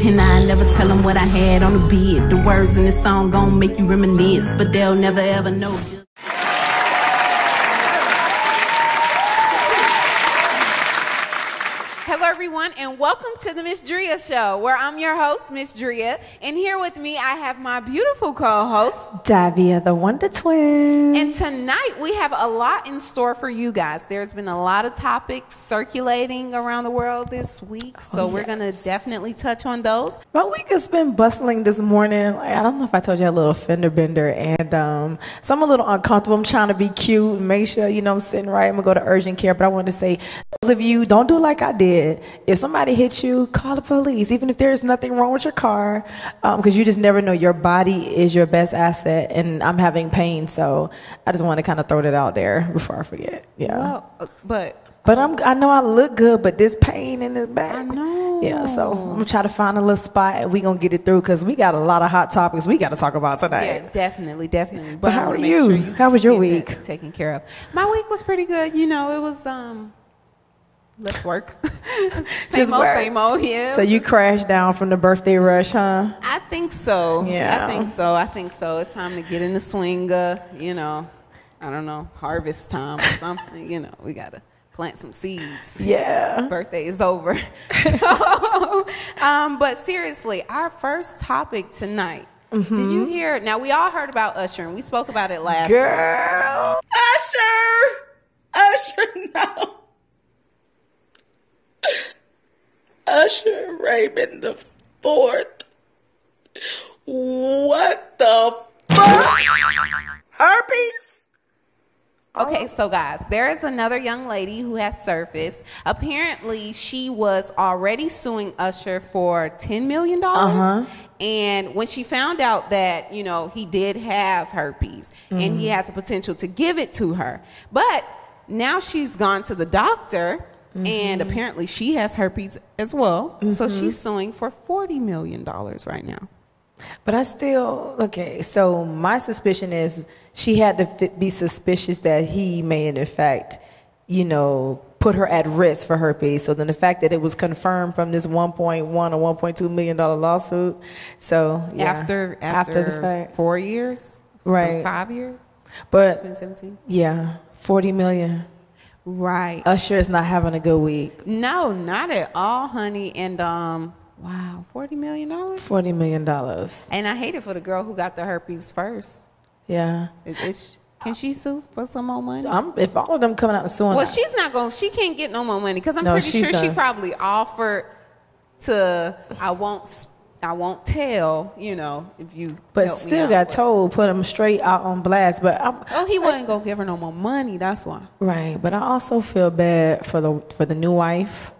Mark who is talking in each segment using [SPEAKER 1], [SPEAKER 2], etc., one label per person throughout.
[SPEAKER 1] And I never tell them what I had on the beat. The words in this song gon' make you reminisce, but they'll never ever know.
[SPEAKER 2] Hello, everyone, and welcome to the Miss Drea Show, where I'm your host, Miss Drea, and here with me I have my beautiful co-host,
[SPEAKER 3] Davia, the Wonder Twin.
[SPEAKER 2] And tonight we have a lot in store for you guys. There's been a lot of topics circulating around the world this week, so we're going to definitely touch on those.
[SPEAKER 3] My week has been bustling this morning. Like, I don't know if I told you I had a little fender bender, and so I'm a little uncomfortable. I'm trying to be cute and make sure, you know, I'm sitting right. I'm going to go to urgent care, but I want to say, those of you, don't do like I did. If somebody hits you, call the police, even if there's nothing wrong with your car, because you just never know. Your body is your best asset, and I'm having pain, so I just want to kind of throw that out there before I forget. Yeah.
[SPEAKER 2] Well, but
[SPEAKER 3] I know I look good, but this pain in the back.
[SPEAKER 2] I know.
[SPEAKER 3] Yeah, so I'm gonna try to find a little spot, and we gonna get it through, because we got a lot of hot topics we got to talk about tonight.
[SPEAKER 2] Yeah, definitely.
[SPEAKER 3] But how are you? How was your week?
[SPEAKER 2] Taken care of. My week was pretty good. You know, it was let's work. Same old, yeah.
[SPEAKER 3] So you crashed down from the birthday rush, huh?
[SPEAKER 2] I think so.
[SPEAKER 3] Yeah.
[SPEAKER 2] I think so. It's time to get in the swing of, you know, I don't know, harvest time or something. You know, we got to plant some seeds.
[SPEAKER 3] Yeah.
[SPEAKER 2] Birthday is over. So, but seriously, our first topic tonight. Mm-hmm. Did you hear? Now, we all heard about Usher, and we spoke about it last week.
[SPEAKER 3] Girl. Usher, no. Usher Raymond the Fourth. What the fuck? Herpes?
[SPEAKER 2] Okay, so guys, there is another young lady who has surfaced. Apparently, she was already suing Usher for $10 million. And when she found out that, you know, he did have herpes and he had the potential to give it to her. But now she's gone to the doctor. And apparently she has herpes as well. So she's suing for $40 million right now.
[SPEAKER 3] But I still, okay, so my suspicion is she had to be suspicious that he may, in fact, you know, put her at risk for herpes. So then the fact that it was confirmed from this 1.1 or $1.2 million lawsuit. So, yeah.
[SPEAKER 2] After
[SPEAKER 3] the fact.
[SPEAKER 2] 4 years?
[SPEAKER 3] Right.
[SPEAKER 2] 5 years?
[SPEAKER 3] But,
[SPEAKER 2] 2017?
[SPEAKER 3] Yeah, $40 million.
[SPEAKER 2] Right.
[SPEAKER 3] Usher is not having a good week.
[SPEAKER 2] No, not at all, honey. And wow, $40 million?
[SPEAKER 3] $40 million.
[SPEAKER 2] And I hate it for the girl who got the herpes first.
[SPEAKER 3] Yeah.
[SPEAKER 2] Can she sue for some more money?
[SPEAKER 3] If all of them coming out and suing.
[SPEAKER 2] Well, she's not going. She can't get no more money, because I'm pretty sure she probably offered to. I won't tell, you know, if you.
[SPEAKER 3] But still got told, put him straight out on blast. But
[SPEAKER 2] he wasn't gonna give her no more money. That's why.
[SPEAKER 3] Right, but I also feel bad for the new wife.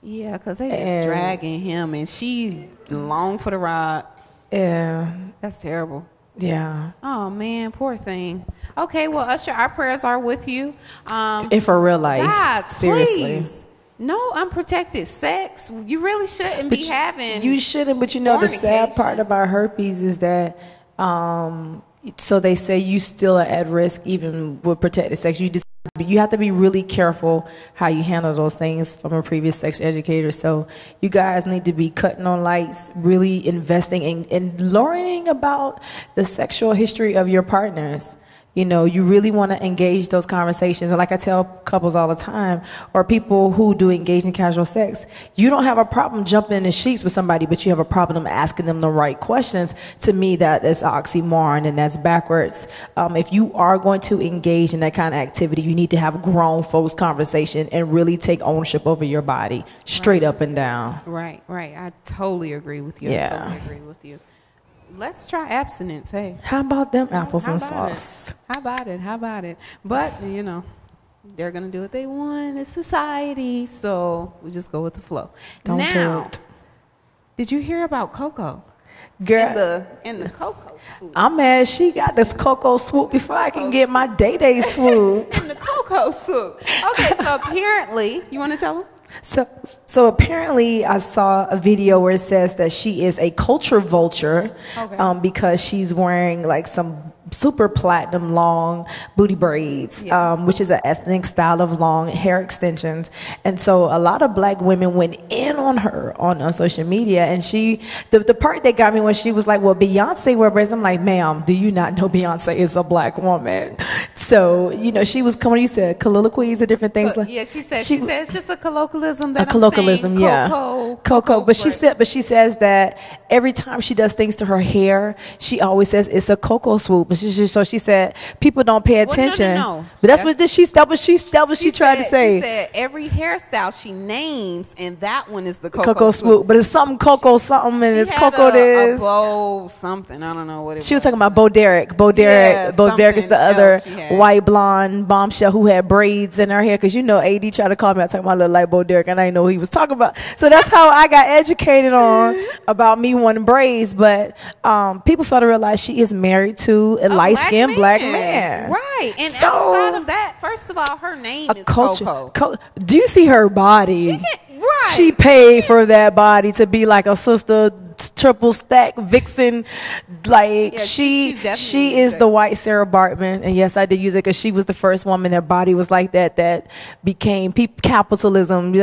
[SPEAKER 2] Yeah, because they just dragging him, and she long for the ride.
[SPEAKER 3] Yeah,
[SPEAKER 2] that's terrible.
[SPEAKER 3] Yeah.
[SPEAKER 2] Oh man, poor thing. Okay, well, Usher, our prayers are with you.
[SPEAKER 3] And for real life,
[SPEAKER 2] guys,
[SPEAKER 3] seriously.
[SPEAKER 2] Please. No unprotected sex. You really shouldn't be having.
[SPEAKER 3] You shouldn't, but you know the sad part about herpes is that, so they say you still are at risk even with protected sex. You have to be really careful how you handle those things from a previous sex educator. So you guys need to be cutting on lights, really investing in learning about the sexual history of your partners. You know, you really want to engage those conversations. And like I tell couples all the time, or people who do engage in casual sex, you don't have a problem jumping in the sheets with somebody, but you have a problem asking them the right questions. To me, that is oxymoron, and that's backwards. If you are going to engage in that kind of activity, you need to have grown folks conversation and really take ownership over your body, straight up and down.
[SPEAKER 2] Right. I totally agree with you.
[SPEAKER 3] Yeah.
[SPEAKER 2] I totally agree with you. Let's try abstinence. Hey,
[SPEAKER 3] how about them apples and sauce?
[SPEAKER 2] How about it? But you know, they're gonna do what they want. It's society, so we just go with the flow.
[SPEAKER 3] Don't do it.
[SPEAKER 2] Did you hear about Coco?
[SPEAKER 3] Girl,
[SPEAKER 2] in the Coco swoop.
[SPEAKER 3] I'm mad she got this Coco swoop before I can get my day swoop.
[SPEAKER 2] In the Coco swoop. Okay, so apparently, you want to tell them?
[SPEAKER 3] So apparently I saw a video where it says that she is a culture vulture, because she's wearing like some super platinum long booty braids, which is an ethnic style of long hair extensions. And so a lot of black women went in on her on social media. And the part that got me when she was like, well, Beyonce wear braids. I'm like, ma'am, do you not know Beyonce is a black woman? So, you know, she was coming, you said colloquies and different things.
[SPEAKER 2] Yeah, she said it's just a colloquialism that
[SPEAKER 3] colloquialism,
[SPEAKER 2] yeah.
[SPEAKER 3] Coco. But she says that every time she does things to her hair, she always says it's a Coco swoop. So she said people don't pay attention.
[SPEAKER 2] No.
[SPEAKER 3] But that's what she tried to say.
[SPEAKER 2] She said every hairstyle she names, and that one is the Coco
[SPEAKER 3] swoop. But it's something Coco something, and it's Coco this.
[SPEAKER 2] Bo something. I don't know what it was.
[SPEAKER 3] She was talking about Bo Derek. Bo Derek is the other white blonde bombshell who had braids in her hair. Because you know, AD tried to call me out talking about little like Bo Derek, and I didn't know who he was talking about. So that's how I got educated on about me wanting braids. But people fail to realize she is married to a light-skinned black man.
[SPEAKER 2] Right. And outside of that, first of all, her name is Coco.
[SPEAKER 3] Do you see her body?
[SPEAKER 2] Right.
[SPEAKER 3] She paid for that body to be like a sister triple stack vixen. Like she is the white Sarah Bartman. And yes, I did use it because she was the first woman that body was like that became capitalism.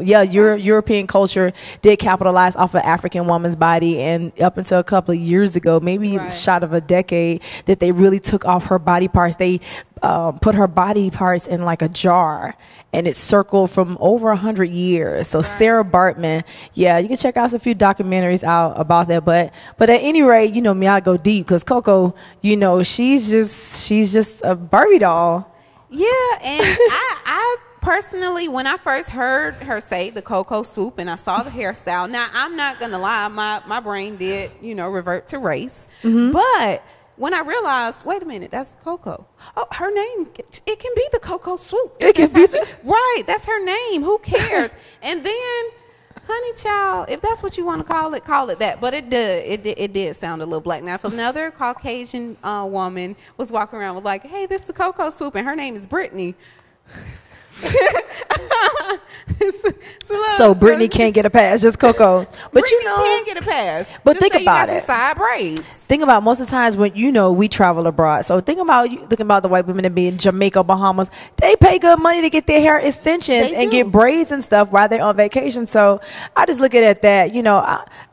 [SPEAKER 3] European culture did capitalize off of African woman's body, and up until a couple of years ago, maybe a shot of a decade, that they really took off her body parts. They put her body parts in like a jar, and it circled from over 100 years. So Sarah Bartman, you can check out a few documentaries out about that. But at any rate, you know me, I go deep because Coco, you know, she's just a Barbie doll.
[SPEAKER 2] Yeah, and I personally, when I first heard her say the Coco swoop and I saw the hairstyle, now I'm not gonna lie, my brain did, revert to race, but when I realized, wait a minute, that's Coco. Oh, her name, it can be the Coco swoop.
[SPEAKER 3] It can be.
[SPEAKER 2] Right, that's her name. Who cares? And then, honey child, if that's what you want to call it that. But it did sound a little black. Now, if another Caucasian woman was walking around with like, hey, this is the Coco swoop, and her name is Brittany.
[SPEAKER 3] So Brittany can't get a pass, just Coco. But
[SPEAKER 2] Brittany can get a pass.
[SPEAKER 3] But just think about it.
[SPEAKER 2] Side braids.
[SPEAKER 3] Think about most of the times when we travel abroad. So think about the white women that be in Jamaica, Bahamas. They pay good money to get their hair extensions and get braids and stuff while they're on vacation. So I just look at that.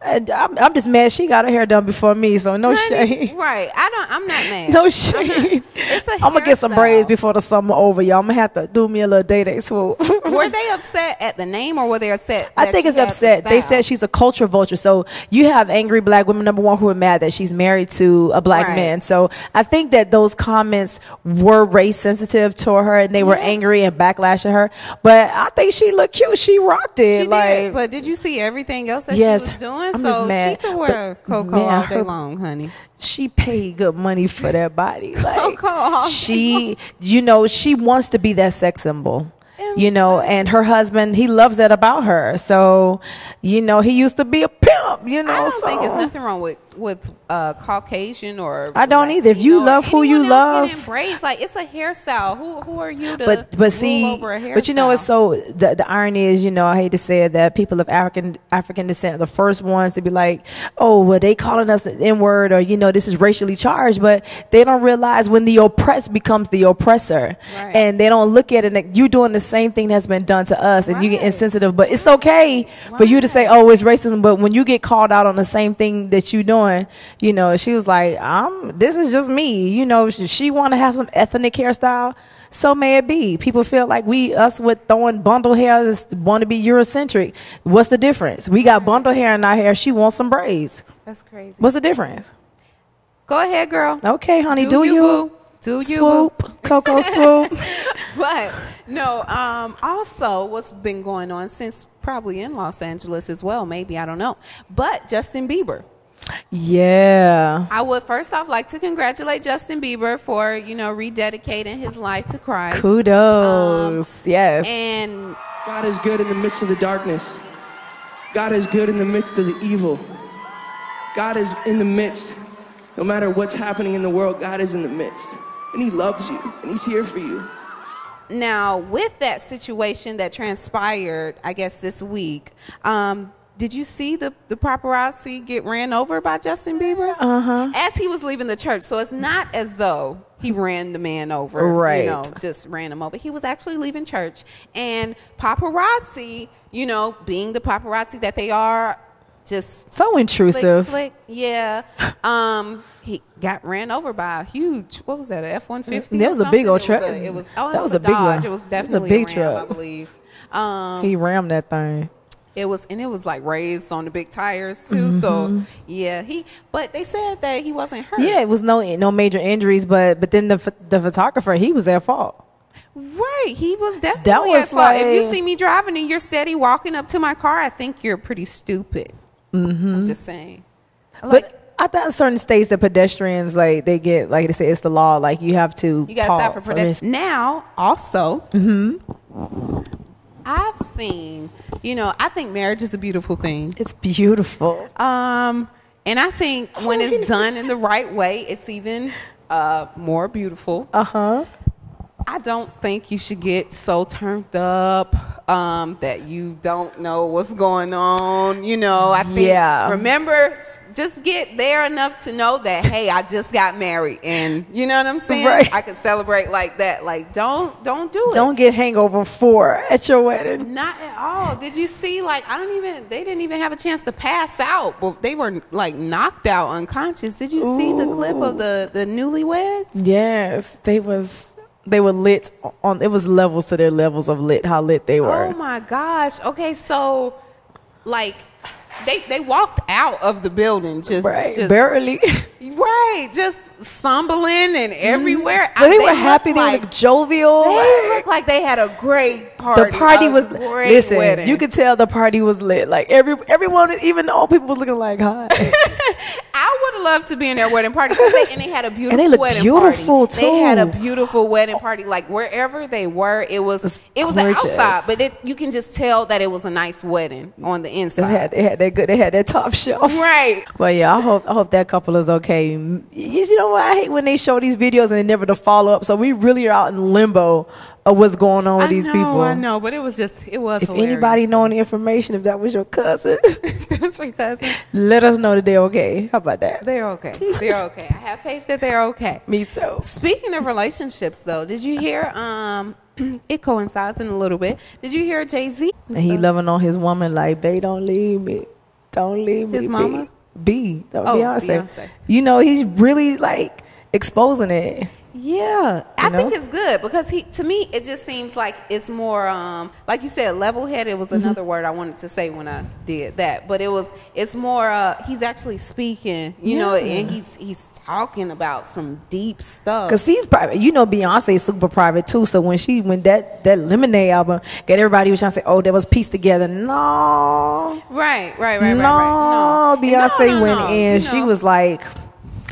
[SPEAKER 3] I'm just mad she got her hair done before me. So no shade.
[SPEAKER 2] Right. I'm not mad.
[SPEAKER 3] No shade. I'm gonna get some braids before the summer over, y'all. I'm gonna have to do me a little day swoop.
[SPEAKER 2] Were they upset at the name, or were they upset?
[SPEAKER 3] I think it's upset. They said she's a culture vulture. So you have angry black women, number one, who are mad that she's married to a black man. So I think that those comments were race sensitive toward her, and they were angry and backlash at her. But I think she looked cute. She rocked it.
[SPEAKER 2] She did. But did you see everything else that she was doing?
[SPEAKER 3] I'm just mad.
[SPEAKER 2] She could wear Coco all day long, honey.
[SPEAKER 3] She paid good money for that body. Like
[SPEAKER 2] Coco,
[SPEAKER 3] she wants to be that sex symbol. And her husband, he loves that about her. So, he used to be a pimp,
[SPEAKER 2] I don't think there's nothing wrong with Caucasian or
[SPEAKER 3] I don't either. If you love who you love,
[SPEAKER 2] braids, like it's a hairstyle. Who are you to
[SPEAKER 3] but see,
[SPEAKER 2] over a hairstyle?
[SPEAKER 3] But it's so the irony is, I hate to say it, that people of African descent are the first ones to be like, oh, well, they calling us an N-word, or this is racially charged, but they don't realize when the oppressed becomes the oppressor, and they don't look at it like you're doing the same thing that's been done to us, and you get insensitive. But it's okay for you to say, oh, it's racism, but when you get called out on the same thing that you doing, she was like, this is just me. She want to have some ethnic hairstyle, so may it be. People feel like us with throwing bundle hair want to be Eurocentric. What's the difference? We got bundle hair in our hair. She wants some braids.
[SPEAKER 2] That's crazy.
[SPEAKER 3] What's the difference?
[SPEAKER 2] Go ahead, girl.
[SPEAKER 3] Okay, honey, do you.
[SPEAKER 2] Do you
[SPEAKER 3] swoop, Coco swoop.
[SPEAKER 2] But no, also what's been going on since probably in Los Angeles as well, maybe, I don't know. But Justin Bieber.
[SPEAKER 3] Yeah.
[SPEAKER 2] I would first off like to congratulate Justin Bieber for, rededicating his life to Christ.
[SPEAKER 3] Kudos. Yes.
[SPEAKER 2] And
[SPEAKER 4] God is good in the midst of the darkness. God is good in the midst of the evil. God is in the midst. No matter what's happening in the world, God is in the midst. And he loves you, and he's here for you.
[SPEAKER 2] Now, with that situation that transpired, I guess this week, did you see the paparazzi get ran over by Justin Bieber? As he was leaving the church. So it's not as though he ran the man over,
[SPEAKER 3] right?
[SPEAKER 2] You know, just ran him over. He was actually leaving church, and paparazzi, you know, being the paparazzi that they are, just
[SPEAKER 3] so intrusive.
[SPEAKER 2] Flick, yeah. He got ran over by a huge, what was that, a F-150?
[SPEAKER 3] That was a big old truck.
[SPEAKER 2] It was
[SPEAKER 3] that was a big one.
[SPEAKER 2] It was definitely
[SPEAKER 3] a big
[SPEAKER 2] a Ram,
[SPEAKER 3] truck,
[SPEAKER 2] I believe.
[SPEAKER 3] He rammed that thing.
[SPEAKER 2] It was like raised on the big tires too. So yeah, but they said that he wasn't hurt.
[SPEAKER 3] Yeah, it was no major injuries, but then the photographer, he was at fault.
[SPEAKER 2] Right, he was definitely at fault. Like, if you see me driving and you're steady walking up to my car, I think you're pretty stupid. I'm just saying.
[SPEAKER 3] But I thought in certain states the pedestrians, like they get, like they say, it's the law. Like you have to.
[SPEAKER 2] You gotta stop for pedestrians. Now, also, I've seen. You know, I think marriage is a beautiful thing.
[SPEAKER 3] It's beautiful.
[SPEAKER 2] And I think when it's done in the right way, it's even more beautiful. I don't think you should get so turned up that you don't know what's going on. You know, I think, remember, just get there enough to know that, hey, I just got married. And you know what I'm saying?
[SPEAKER 3] Right.
[SPEAKER 2] I can celebrate like that. Like, don't do it.
[SPEAKER 3] Don't get hangover 4 at your wedding.
[SPEAKER 2] Not at all. Did you see, like, they didn't even have a chance to pass out. But they were, like, knocked out unconscious. Did you see the clip of the newlyweds?
[SPEAKER 3] Yes, they were lit on. It was levels to their levels of lit. How lit they were.
[SPEAKER 2] Oh my gosh. Okay, so like they walked out of the building just
[SPEAKER 3] barely.
[SPEAKER 2] Right, just stumbling and everywhere.
[SPEAKER 3] But they were happy. They were jovial.
[SPEAKER 2] They looked like they had a great party.
[SPEAKER 3] The party was listen.
[SPEAKER 2] Wedding.
[SPEAKER 3] You could tell the party was lit. Like everyone, even the old people, was looking like hi.
[SPEAKER 2] I would have loved to be in their wedding party and they had a beautiful
[SPEAKER 3] and they looked
[SPEAKER 2] wedding
[SPEAKER 3] beautiful
[SPEAKER 2] party.
[SPEAKER 3] Too.
[SPEAKER 2] They had a beautiful wedding party. Like wherever they were, it was the outside, but you can just tell that it was a nice wedding on the inside.
[SPEAKER 3] They had that good. They had that top shelf.
[SPEAKER 2] Right.
[SPEAKER 3] But yeah, I hope that couple is okay. You know what? I hate when they show these videos and they never to follow up. So we really are out in limbo of what's going on with these people.
[SPEAKER 2] I know, but it was
[SPEAKER 3] If
[SPEAKER 2] hilarious.
[SPEAKER 3] anybody know any information, if that was your cousin,
[SPEAKER 2] that's your cousin,
[SPEAKER 3] let us know that they're okay. How about that?
[SPEAKER 2] They're okay. They're okay. I have faith that they're okay.
[SPEAKER 3] Me too.
[SPEAKER 2] Speaking of relationships, though, did you hear? It coincides in a little bit. Did you hear Jay-Z?
[SPEAKER 3] And he loving on his woman like, babe, don't leave me. Don't leave me.
[SPEAKER 2] His mama?
[SPEAKER 3] Beyonce. You know, he's really like exposing it.
[SPEAKER 2] Yeah, I think it's good because to me, it just seems like it's more, like you said, level-headed was another word I wanted to say when I did that. But it's more, he's actually speaking, you know, and he's talking about some deep stuff.
[SPEAKER 3] Cause he's private, you know, Beyonce is super private too. So when that Lemonade album, everybody was trying to say, oh, that was pieced together. No,
[SPEAKER 2] right.
[SPEAKER 3] No, Beyonce went in. She was like,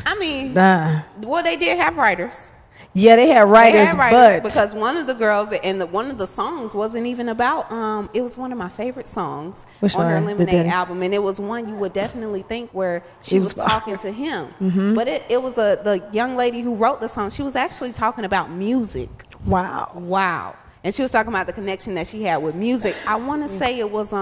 [SPEAKER 2] I mean,
[SPEAKER 3] nah.
[SPEAKER 2] Well, they did have writers.
[SPEAKER 3] Yeah, they had writers, but
[SPEAKER 2] because one of the girls and one of the songs wasn't even about. It was one of my favorite songs on her Lemonade album, and it was one you would definitely think where she was talking to him. But it was the young lady who wrote the song. She was actually talking about music. Wow, and she was talking about the connection that she had with music. I want to say it was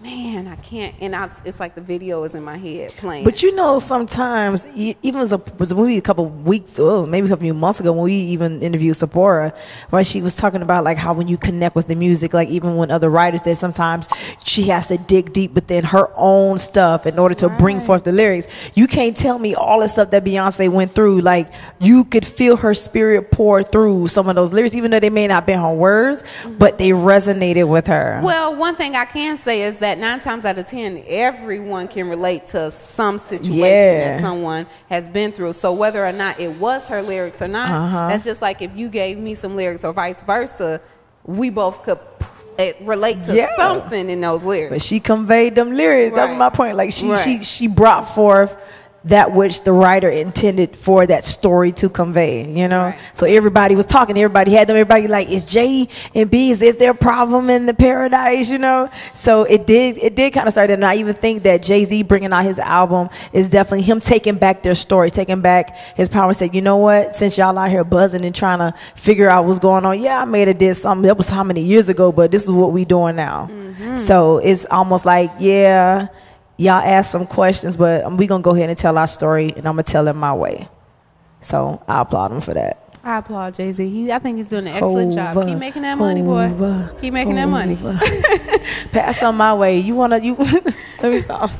[SPEAKER 2] Man, I can't, and it's like the video is in my head playing.
[SPEAKER 3] But you know, sometimes even was a movie a couple weeks, maybe a few months ago when we even interviewed Sephora, where she was talking about like how when you connect with the music, like even when other writers, that sometimes she has to dig deep within her own stuff in order to bring forth the lyrics. You can't tell me all the stuff that Beyonce went through. Like you could feel her spirit pour through some of those lyrics, even though they may not be her words, but they resonated with her.
[SPEAKER 2] Well, one thing I can say is that 9 times out of 10, everyone can relate to some situation that someone has been through. So whether or not it was her lyrics or not, that's just like if you gave me some lyrics or vice versa, we both could relate to something in those lyrics.
[SPEAKER 3] But she conveyed them lyrics. That's my point. Like she brought forth that which the writer intended for that story to convey, you know?
[SPEAKER 2] Right.
[SPEAKER 3] So everybody was talking, everybody had them, everybody like, is J and B, is there a problem in the paradise, you know? So it did kind of start, and I even think that Jay-Z bringing out his album is definitely him taking back their story, taking back his power and saying, you know what, since y'all out here buzzing and trying to figure out what's going on, yeah, I made a diss something, that was how many years ago, but this is what we doing now. So it's almost like, yeah, y'all ask some questions, but we gonna go ahead and tell our story, and I'm gonna tell it my way. So I applaud him for that.
[SPEAKER 2] I applaud Jay-Z. I think he's doing an excellent job. Keep making that money, boy. Keep making that money.
[SPEAKER 3] Pass on my way. You let me stop.